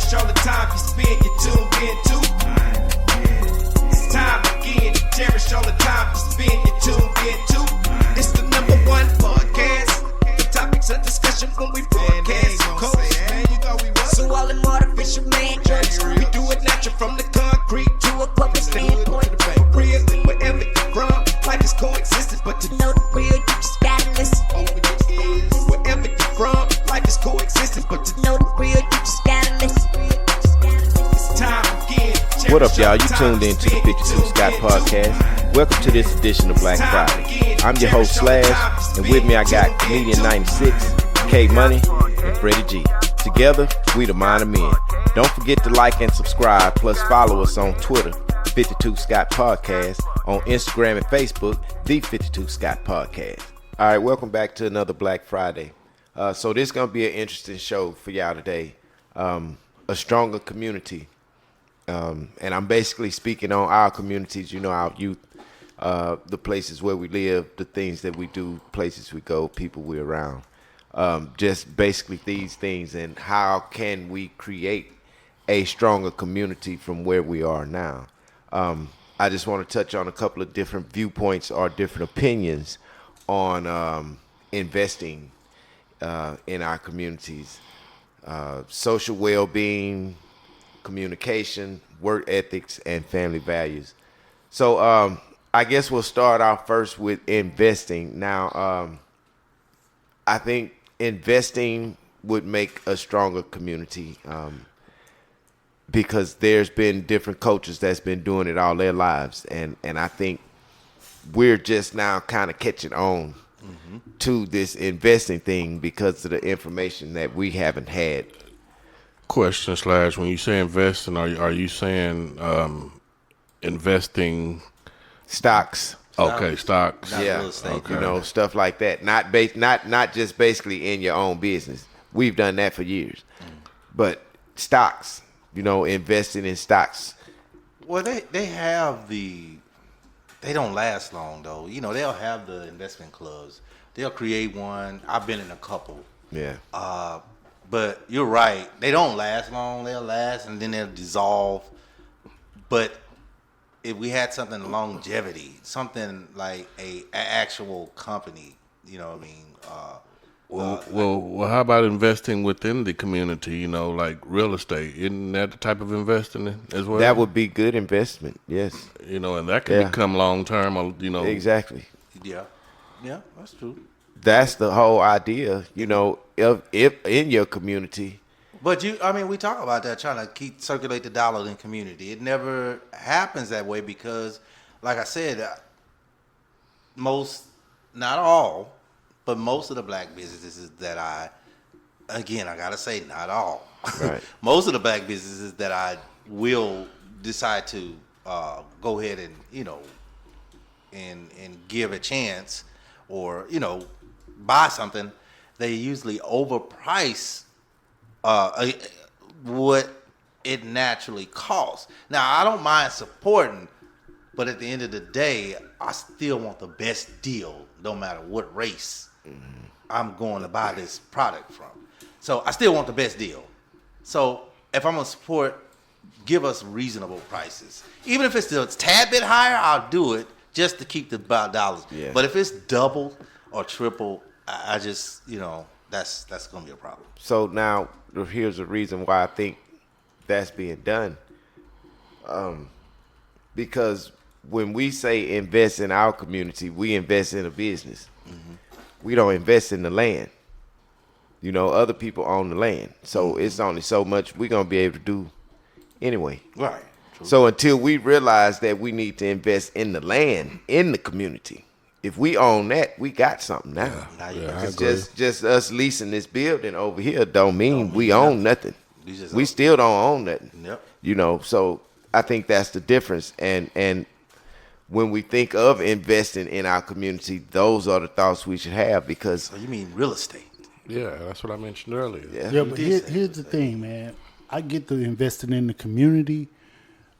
cherish all the time you spend, you tuned in to. It's time again to cherish all the time you spend, you tuned in to. It's the #1 podcast. The topics of discussion when we broadcast. So all them artificial man jokes, we do it natural from the concrete to a public standpoint. Real, wherever you're from, life is coexistence, but to know the real, you just gotta listen. Wherever you're from, life is coexistence, but to know the real, you just gotta listen. It's time again. What up, y'all? You tuned in to the 52 Scott Podcast. Welcome to this edition of Black Friday. I'm your host, Slash, and with me I got Comedian 96, K Money, and Freddie G. Together, we the Mind of Men. Don't forget to like and subscribe, plus follow us on Twitter, 52 Scott Podcast, on Instagram and Facebook, the 52 Scott Podcast. All right, welcome back to another Black Friday. So this is going to be an interesting show for y'all today. A stronger community. And I'm basically speaking on our communities, you know, our youth, the places where we live, the things that we do, places we go, people we're around. Just basically these things, and how can we create a stronger community from where we are now. I just want to touch on a couple of different viewpoints or different opinions on investing in our communities, social well-being, communication, work ethics, and family values. So I guess we'll start off first with investing. Now, I think investing would make a stronger community because there's been different coaches that's been doing it all their lives. And I think we're just now kind of catching on to this investing thing because of the information that we haven't had. Question Slash, when you say investing, are you saying investing Stocks. Okay, stocks. Yeah, real estate. okay. You know, stuff like that. Not just basically in your own business. We've done that for years. But stocks, you know, investing in stocks. Well, they have they don't last long though. You know, they'll have the investment clubs. They'll create one. I've been in a couple. Yeah. But you're right. They don't last long. They'll last and then they'll dissolve. But if we had something longevity, something like a actual company, you know what I mean? Well, how about investing within the community, you know, like real estate? Isn't that the type of investing as well? That would be good investment, yes. You know, and that can become long-term, you know. Exactly. Yeah, that's true. That's the whole idea, you know, if in your community. But we talk about that, trying to circulate the dollar in community. It never happens that way because, like I said, not all, but most of the black businesses that I gotta say, not all. Right. Most of the black businesses that I will decide to go ahead and, you know, and give a chance or, you know, buy something, they usually overprice what it naturally costs. Now, I don't mind supporting, but at the end of the day, I still want the best deal, no matter what race I'm going to buy this product from. So I still want the best deal. So if I'm going to support, give us reasonable prices. Even if it's a tad bit higher, I'll do it just to keep the dollars. Yeah. But if it's double or triple, I just, you know, that's going to be a problem. So now here's the reason why I think that's being done. Because when we say invest in our community, we invest in a business. We don't invest in the land. You know, other people own the land. So it's only so much we're going to be able to do anyway. Right. True. So until we realize that we need to invest in the land, in the community, if we own that, we got something now. It's just us leasing this building over here don't mean we own nothing. We still don't own nothing. Yep. You know, so I think that's the difference. And when we think of investing in our community, those are the thoughts we should have because. So you mean real estate? Yeah, that's what I mentioned earlier. Yeah, but here's the thing, man. I get to investing in the community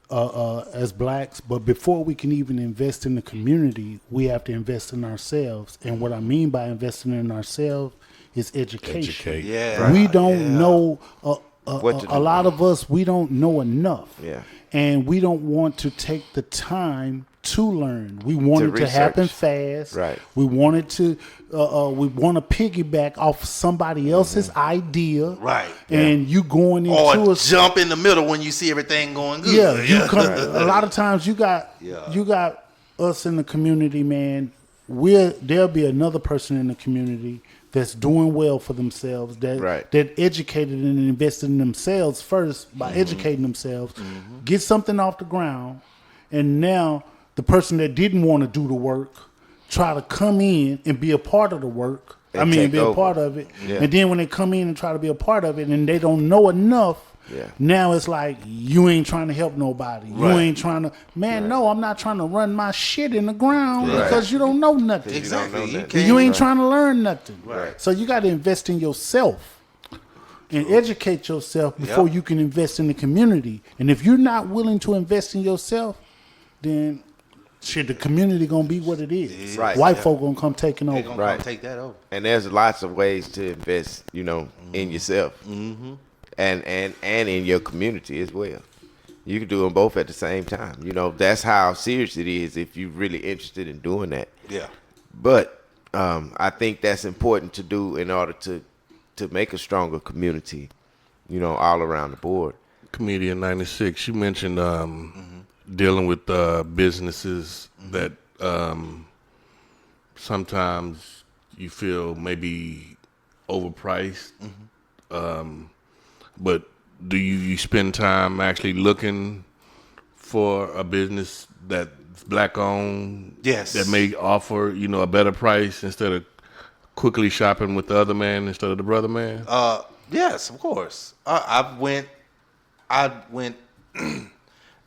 as blacks, but before we can even invest in the community, we have to invest in ourselves. And what I mean by investing in ourselves is education. Yeah. We don't know What to do. a lot of us, we don't know enough. Yeah. And we don't want to take the time to learn. We want it to happen research. fast. Right. We want it to, we want to piggyback off somebody else's idea. Right. And you going into Or a jump in the middle when you see everything going good. yeah, you come, a lot of times you got Yeah. you got us in the community, man. There'll be another person in the community that's doing well for themselves, that educated and invested in themselves first by educating themselves, get something off the ground, and now the person that didn't want to do the work try to come in and be a part of the work. And be take a over. part of it. Yeah. And then when they come in and try to be a part of it and they don't know enough, now it's like you ain't trying to help nobody. You Right. ain't trying to, no, I'm not trying to run my shit in the ground because you don't know nothing. Exactly. You don't know can't- You ain't trying to learn nothing. Right. So you got to invest in yourself and educate yourself before you can invest in the community. And if you're not willing to invest in yourself, then shit, the community gonna be what it is. Right. White folk gonna come taking They over. gonna Right. come take that over. And there's lots of ways to invest, in yourself, and in your community as well. You can do them both at the same time. That's how serious it is if you're really interested in doing that. Yeah. But I think that's important to do in order to make a stronger community, all around the board. Comedian 96, you mentioned dealing with businesses that sometimes you feel maybe overpriced. But do you spend time actually looking for a business that's black owned? Yes. That may offer, a better price instead of quickly shopping with the other man instead of the brother man? Yes, of course. I went.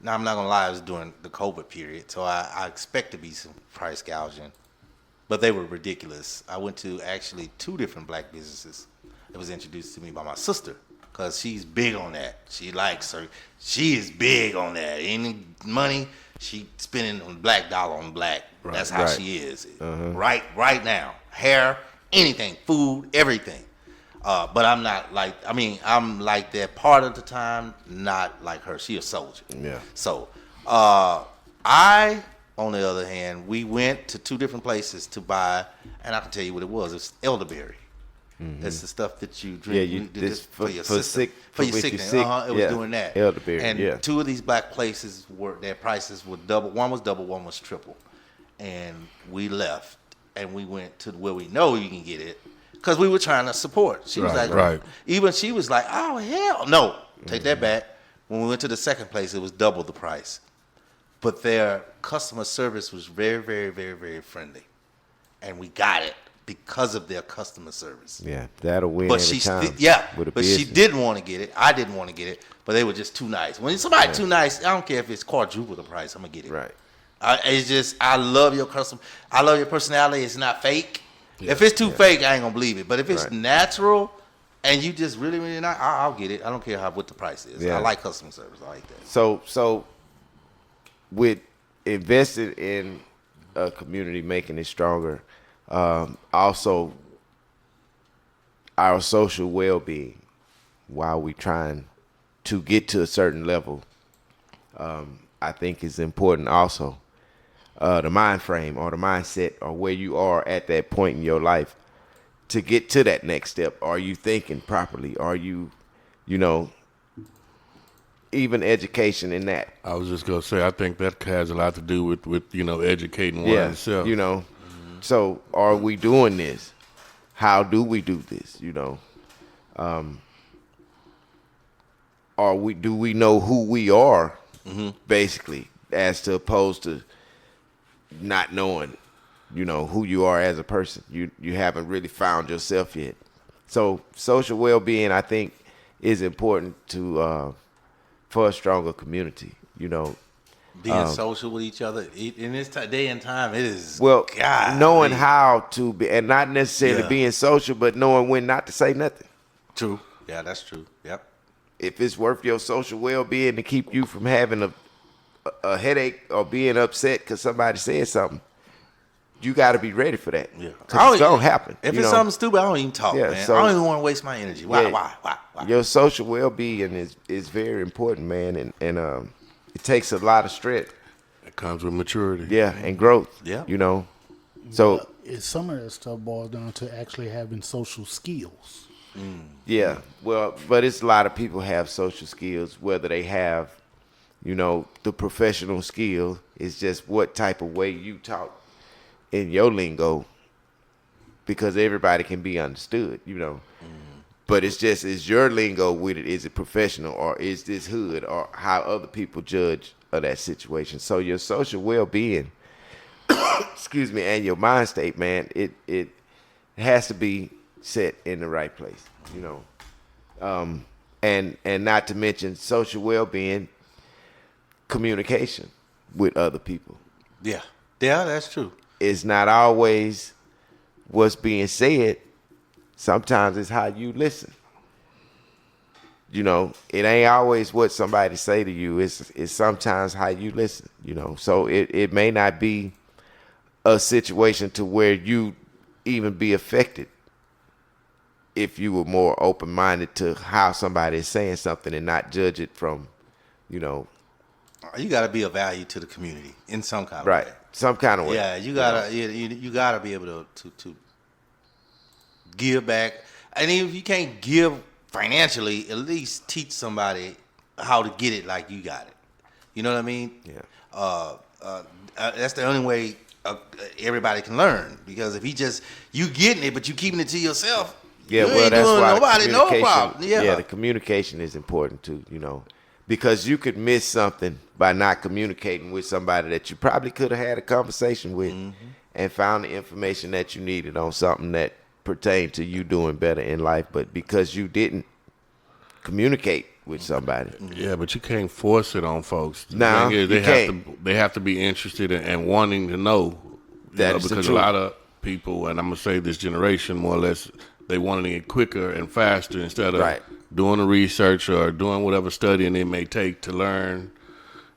Now I'm not gonna lie. It was during the COVID period, so I expect to be some price gouging, but they were ridiculous. I went to actually 2 different black businesses. It was introduced to me by my sister because she's big on that. She likes her. She is big on that. Any money she spending on black dollar on black. That's how Right. she is. Right now, hair, anything, food, everything. But I'm not like, I'm like that part of the time, not like her. She a soldier. Yeah. So, I, on the other hand, we went to 2 different places to buy, and I can tell you what it was. It's elderberry. It's the stuff that you drink. Yeah, you do this for your for system, sick- for your with your sickness. sick- It was yeah, doing that. elderberry, And yeah. 2 of these black places their prices were double. One was double, one was triple. And we left, and we went to where we know you can get it. Because we were trying to support. She was Right, like, right. Even she was like, oh, hell no. Take that back. When we went to the second place, it was double the price. But their customer service was very, very, very, very friendly. And we got it because of their customer service. Yeah, that'll win But every she, time. with a but she business. didn't want to get it. I didn't want to get it. But they were just too nice. When somebody too nice, I don't care if it's quadruple the price. I'm gonna get it. Right. It's just I love your customer. I love your personality. It's not fake. If it's too fake, I ain't gonna believe it. But if it's Right. natural and you just really, really not, I'll get it. I don't care what the price is. Yeah. I like customer service. I like that. So with invested in a community, making it stronger, also our social well-being while we trying to get to a certain level, I think is important also. The mind frame or the mindset or where you are at that point in your life to get to that next step. Are you thinking properly? Are you, even education in that? I was just gonna say, I think that has a lot to do with educating oneself. So are we doing this? How do we do this? Do we know who we are, basically, as to opposed to not knowing, who you are as a person. You haven't really found yourself yet. So social well-being, I think, is important to for a stronger community. Being social with each other in this day and time, it is Knowing how to be, and not necessarily being social, but knowing when not to say nothing. True. Yeah, that's true. Yep. If it's worth your social well-being to keep you from having a headache or being upset because somebody said something, you got to be ready for that. Yeah. Because it's going to happen. If you it's know? something stupid, I don't even talk, Yeah, man. so- I don't even want to waste my energy. Why? Yeah. Your social well-being is very important, man, and it takes a lot of strength. It comes with maturity. Yeah, and growth. Yeah. You know, so Some of that stuff boils down to actually having social skills. yeah. Well, but it's a lot of people have social skills, whether they have, you know, the professional skill. It's just what type of way you talk in your lingo, because everybody can be understood, you know. But it's just, is your lingo with it? Is it professional, or is this hood, or how other people judge of that situation? So your social well-being, excuse me, and your mind state, man, it has to be set in the right place, you know. And not to mention social well-being, communication with other people. Yeah, that's true. It's not always what's being said. Sometimes it's how you listen. You know, it ain't always what somebody say to you. It's sometimes how you listen, you know. So it may not be a situation to where you even be affected if you were more open-minded to how somebody is saying something and not judge it from, you know. You got to be of value to the community in some kind of Right. way. Some kind of way. Yeah, you gotta you gotta be able to give back, and even if you can't give financially, at least teach somebody how to get it like you got it. You know what I mean? Yeah. That's the only way everybody can learn. Because if you getting it, but you keeping it to yourself, Yeah, you well, ain't that's doing why nobody the no communication. problem. Yeah, The communication is important too. You know, because you could miss something by not communicating with somebody that you probably could have had a conversation with, and found the information that you needed on something that pertained to you doing better in life. But because you didn't communicate with somebody, Yeah, but you can't force it on folks. The No, thing is, you they have to be interested in wanting to know. That is the because truth. a lot of people, and I'm gonna say this generation more or less, they want it quicker and faster instead of Right. doing the research or doing whatever studying it may take to learn,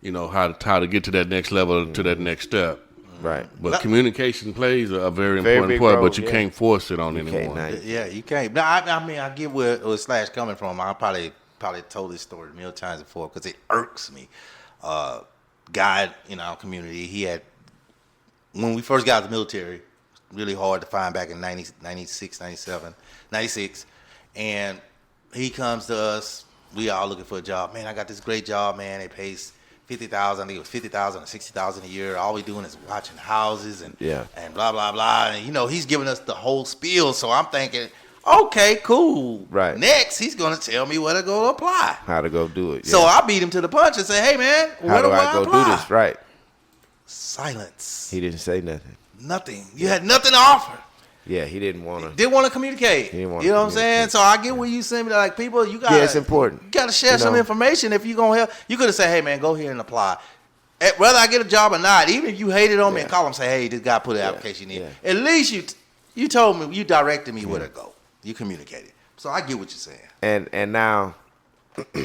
you know, how to get to that next level, to that next step. right? But communication plays a very Very important big part, role, but you yeah. can't force it on can't anyone. now. yeah, you can't. No, I mean, I get where Slash coming from. I probably told this story a million times before because it irks me. Guy in our community, he had, when we first got out of the military, really hard to find back in 96, and he comes to us. We all looking for a job. Man, I got this great job, man. It pays $50,000. I think it was $50,000 or $60,000 a year. All we doing is watching houses and blah blah blah. And you know, he's giving us the whole spiel. So I'm thinking, okay, cool. Right. Next, he's gonna tell me where to go apply. How to go do it? So yeah. I beat him to the punch and say, hey man, How where do do I go apply? do this? Right. Silence. He didn't say nothing. Nothing. You had nothing to offer. Yeah, he didn't want to. Didn't want to communicate. He didn't wanna You know what I'm saying? communicate. So I get where you send me like people. You got Yeah, it's important. You got to share You some know? information if you gonna help. You could have said, hey man, go here and apply. Whether I get a job or not, even if you hated on me and call them and say, hey, this guy put an application in. yeah. At least you told me, you directed me where to go. You communicated. So I get what you're saying. And now,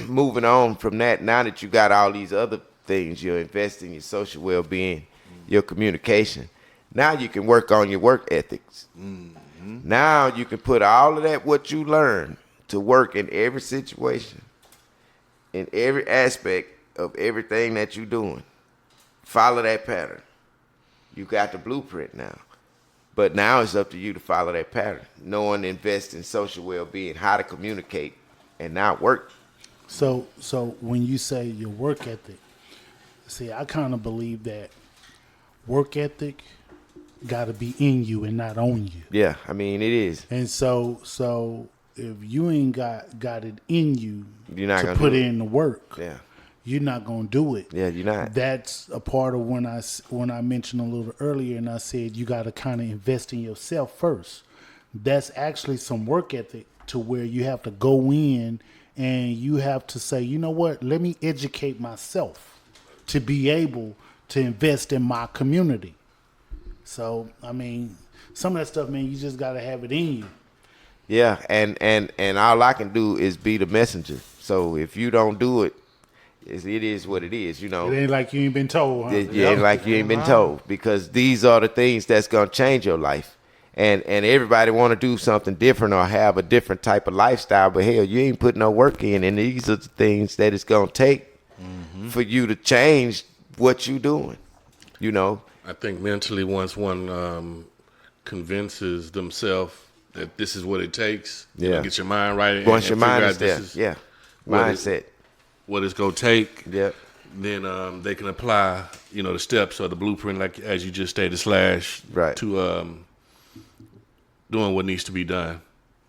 moving on from that, now that you got all these other things, you're investing your social well-being, your communication. Now you can work on your work ethics. Now you can put all of that, what you learn, to work in every situation, in every aspect of everything that you're doing. Follow that pattern. You got the blueprint now. But now it's up to you to follow that pattern. Knowing, invest in social well-being, how to communicate, and not work. So when you say your work ethic, see, I kind of believe that work ethic got to be in you and not on you. Yeah, I mean, it is. And so if you ain't got it in you You're not to gonna put do it. in the work, Yeah. you're not gonna do it. Yeah, you're not. That's a part of when I mentioned a little earlier, and I said you got to kind of invest in yourself first. That's actually some work ethic to where you have to go in and you have to say, you know what? Let me educate myself to be able to invest in my community. So I mean, some of that stuff, man, you just got to have it in you. Yeah, and all I can do is be the messenger. So if you don't do it, It is what it is, you know. It ain't like you ain't been told. Huh? It ain't like you ain't been told, because these are the things that's gonna change your life. And everybody want to do something different or have a different type of lifestyle, but hell, you ain't putting no work in, and these are the things that it's gonna take for you to change what you doing. You know, I think mentally, once one convinces themselves that this is what it takes, you know, get your mind right. Once your and mind figure is out there, this yeah, what mindset. What it's gonna take. Yeah. Then they can apply, you know, the steps or the blueprint, like as you just stated, Slash, Right. to doing what needs to be done.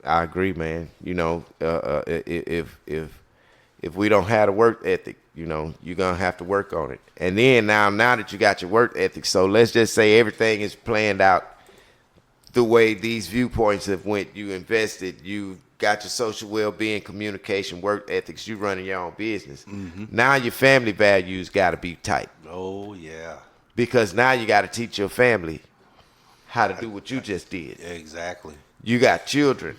I agree, man. You know, if we don't have the work ethic, you know, you're gonna have to work on it. And then now that you got your work ethic, so let's just say everything is planned out the way these viewpoints have went. You invested, you got your social well-being, communication, work ethics. You running your own business. Now your family values got to be tight, Oh yeah, because now you got to teach your family how to do what you just did. exactly. You got children.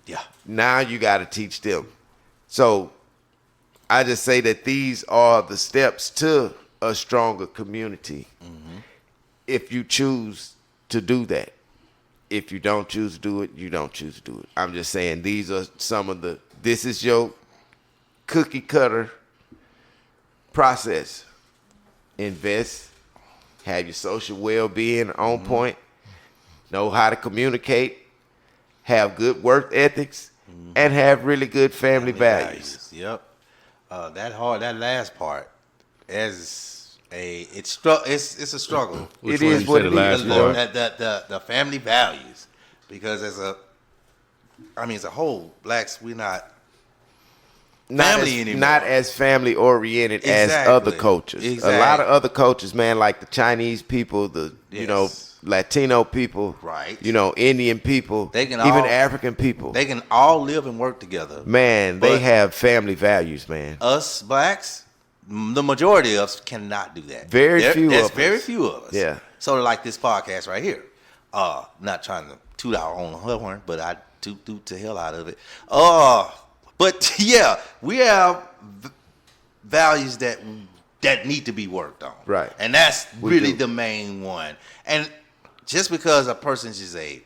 Yeah, Now you got to teach them. So I just say that these are the steps to a stronger community if you choose to do that. If you don't choose to do it, you don't choose to do it. I'm just saying these are some of this is your cookie cutter process. Invest, have your social well-being on point, know how to communicate, have good work ethics, and have really good family values. Yep. That last part is it's a struggle. It Which one is you what say it the last is. part? The family values, because as a whole, blacks, we're not family anymore. Not as family oriented as Exactly. other cultures. Exactly. A lot of other cultures, man, like the Chinese people, you know, Yes. Latino people, Right. You know, Indian people, They can even all- African people. They can all live and work together. Man, they But- have family values, man. Us blacks, the majority of us cannot do that. Very few There's of very us. few of us. Yeah. So like this podcast right here. Not trying to toot our own horn, but I toot the hell out of it. But yeah, we have values that need to be worked on. Right. And that's We really do. the main one. And just because a person's just a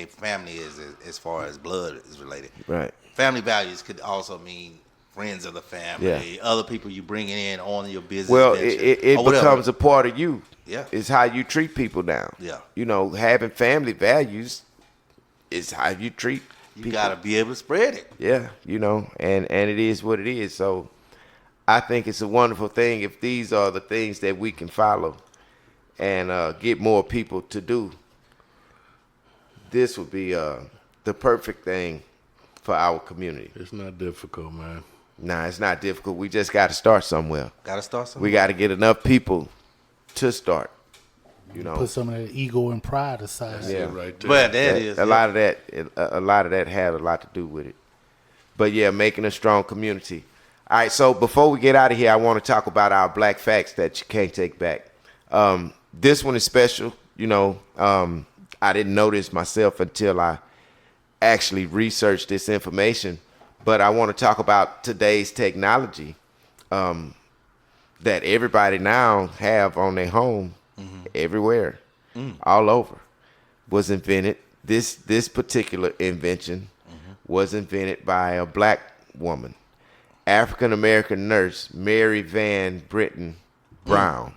family is as far as blood is related. Right. Family values could also mean friends of the family, other people you bringing in on your business. Well, venture, it or whatever. becomes a part of you. Yeah. It's how you treat people now. Yeah. You know, having family values is how you treat You people. gotta be able to spread it. Yeah, you know, and it is what it is. So I think it's a wonderful thing if these are the things that we can follow and get more people to do. This would be the perfect thing for our community. It's not difficult, man. Nah, it's not difficult. We just got to start somewhere. Gotta start something. We got to get enough people to start. You know, Put some of that ego and pride aside. Yeah. Right there. But that is a lot of that had a lot to do with it. But yeah, making a strong community. All right, so before we get out of here, I want to talk about our black facts that you can't take back. This one is special. You know, I didn't know this myself until I actually researched this information. But I want to talk about today's technology that everybody now have on their home, everywhere, all over, was invented. This particular invention was invented by a black woman, African American nurse Mary Van Britton Brown.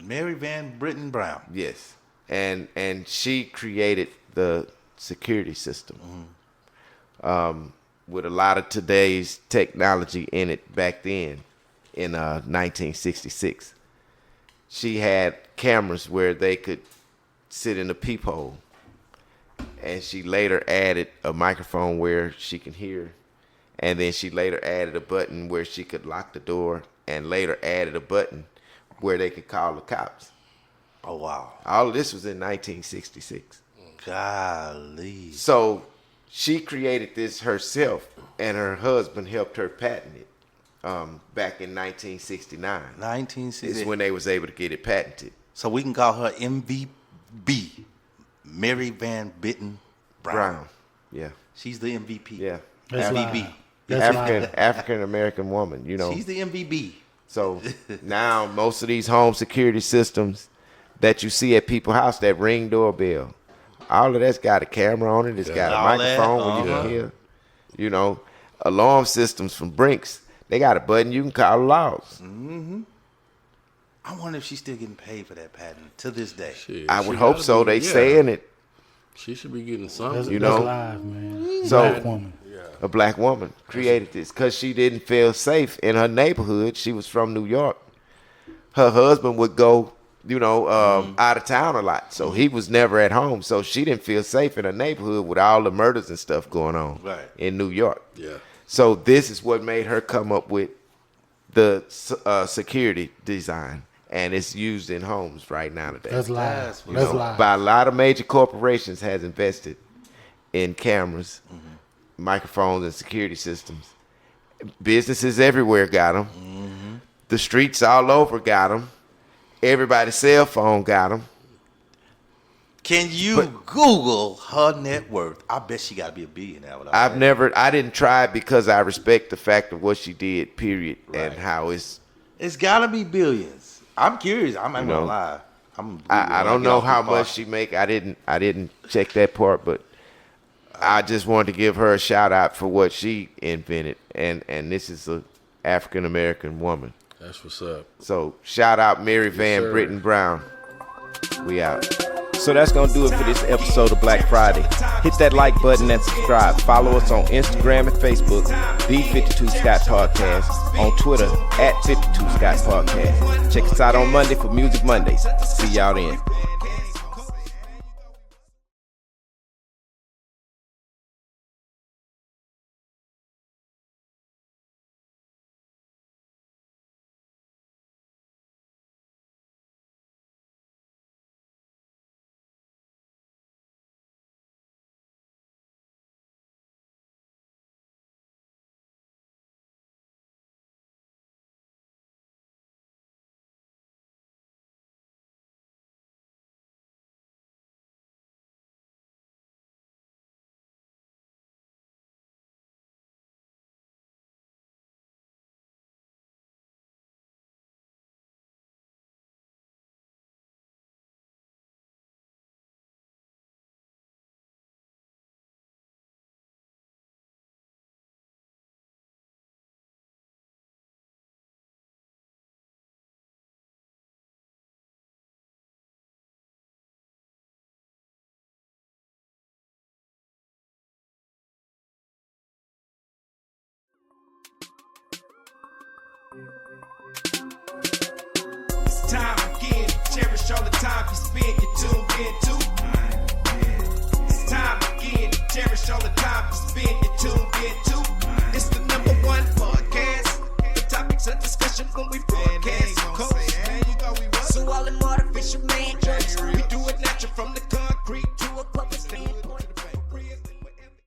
Mary Van Britton Brown. Yes, and she created the security system with a lot of today's technology in it back then in 1966. She had cameras where they could sit in a peephole, and she later added a microphone where she can hear, and then she later added a button where she could lock the door, and later added a button where they could call the cops. Oh wow. All of this was in 1966. Golly. So she created this herself, and her husband helped her patent it back in 1969. 1960. Is when they was able to get it patented. So we can call her MVP, Mary Van Bitten Brown. Brown. Yeah. She's the MVP. Yeah. That's MVP. live. That's live. African American woman, you know. She's the MVP. So now most of these home security systems that you see at people's house, that Ring doorbell, all of that's got a camera on it. It's got a All that, microphone where you can hear. You know, alarm systems from Brinks, they got a button you can call logs. I wonder if she's still getting paid for that patent to this day. Shit, I she would hope gotta so. be, They saying it. She should be getting something. You That's know? live, man. So- Black woman. A black woman created this because she didn't feel safe in her neighborhood. She was from New York. Her husband would go, out of town a lot. So he was never at home. So she didn't feel safe in her neighborhood with all the murders and stuff going on in New York. Yeah. So this is what made her come up with the security design. And it's used in homes right now today. That's live. That's That's live. By a lot of major corporations has invested in cameras, microphones, and security systems. Businesses everywhere got them. The streets all over got them. Everybody's cell phone got them. Can you Google her net worth? I bet she got to be a billionaire. I didn't try it because I respect the fact of what she did, period, and how it's. It's got to be billions. I'm curious. I'm not gonna lie. I don't know how much she make. I didn't check that part, but I just wanted to give her a shout out for what she invented, and this is a African American woman. That's what's up. So shout out Mary Van sir. Britton Brown. We out. So that's going to do it for this episode of Black Friday. Hit that like button and subscribe. Follow us on Instagram and Facebook, The 52 Scott Podcast. On Twitter, at 52 Scott Podcast. Check us out on Monday for Music Mondays. See y'all then. It's time again to cherish all the time you spend, you tuned in to. It's time again to cherish all the time you spend, you tuned in to. It's the #1 podcast. The topics of discussion when we broadcast. So all them artificial man jokes.